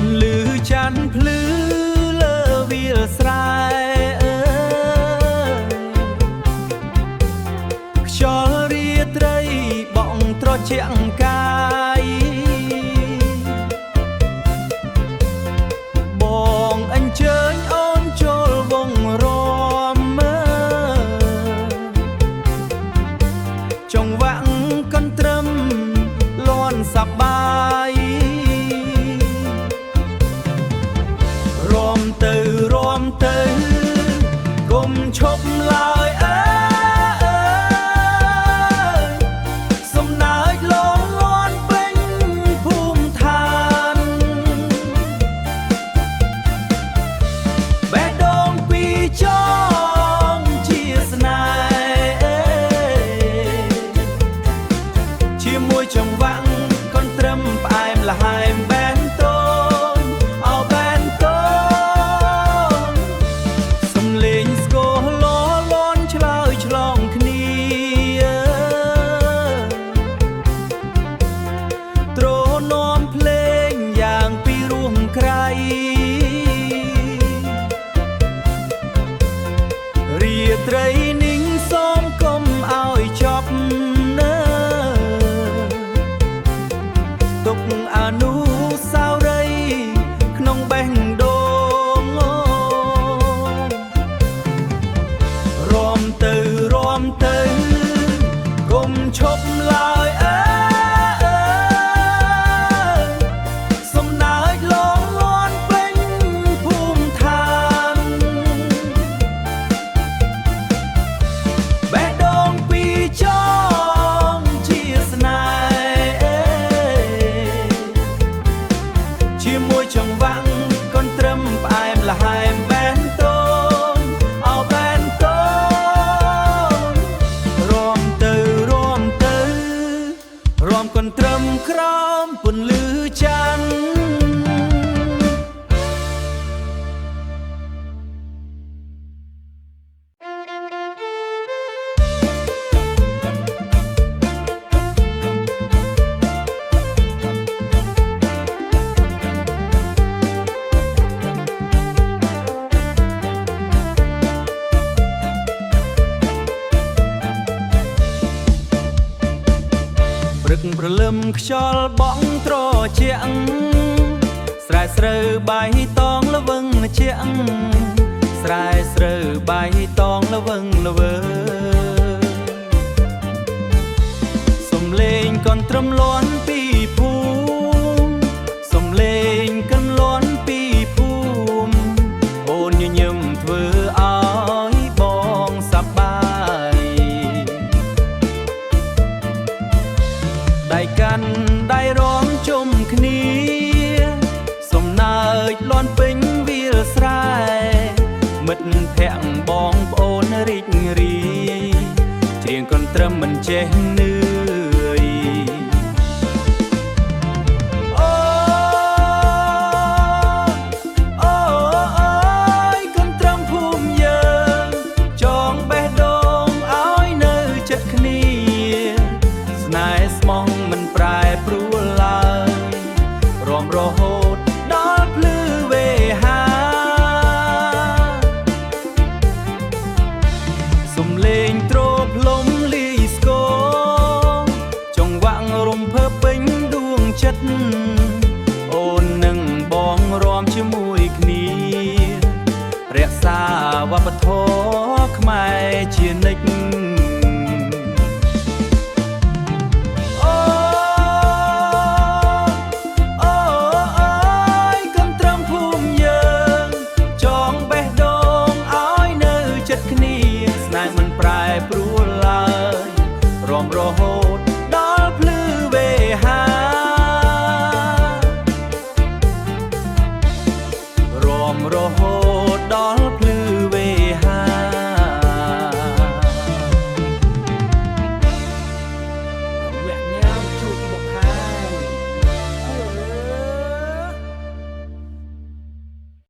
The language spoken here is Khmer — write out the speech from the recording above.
นลือจันพลือเลอวิลสรายខ្យល់រាត្រីបងត្រជាក់កាយបងអញ្ជើញអូនចូលវងរំចង្វាក់កន្ទ្រឹមលន់សប្បាយរំទៅកុំឈប់ឡើយសំណើចលងលន់ពេញភូមិឋានបេះដូងពីរចងជាស្នេហ៍ជាមួយចង្វាក់កន្ទ្រឹមផ្អែមល្ហែមបែនតូនបែនតូនសំលេងស្គរលលន់ឆ្លើយឆ្លងគ្នាទ្រនាំភ្លេងយ៉ាងពីរួមក្រៃរាត្រីនិងសូមកុំឲ្យចប់ទុកអនុស្សាវរីយ៍ក្នុងបេះដូងរំទៅកុំឈប់ឡើយសំណើចលងលន់ពេញភូមិឋានបេះដូងពីរចងជាស្នេហ៍ជាមួយចង្វាក់កន្ទ្រឹមផ្អែមល្ហែមបែនតូនបែនតូនរំទៅរំកន្ទ្រឹមក្រោមពន្លឺច័ន្ទព្រឹកព្រលឹមខ្យល់បក់ត្រជាក់ស្រែស្រូវបាយតងល្វឹងជាក់ស្រែស្រូវបាយតងល្វឹងល្វើសំលេងកន្ទ្រឹមលាន់ពីភូមិសំលេងកន្លាន់ពីភូមិអូនញញឹមធ្វើឲ្យបងសប្បាយដៃកាន់ដៃរំជុំគ្នាសំណើចលាន់ពេញវាលស្រែមិត្តភក្តិបងប្អូនរីករាយច្រៀងកន្ទ្រឹមមិនចេះនឿយអូយកន្ទ្រឹមភូមិយើងចងបេះដូងឲ្យនៅជិតគ្នាស្នេហ៍ស្មោះមិនប្រែប្រួលឡើយរំរហូតដល់ភ្លឺវេហាសំលេងទ្រភ្លុំលីស្គរចង្វាក់រំភើបពេញដួងចិត្តអូននឹងបងរាំជាមួយគ្នារក្សាវប្បធម៌ខ្មែរជានិច្ច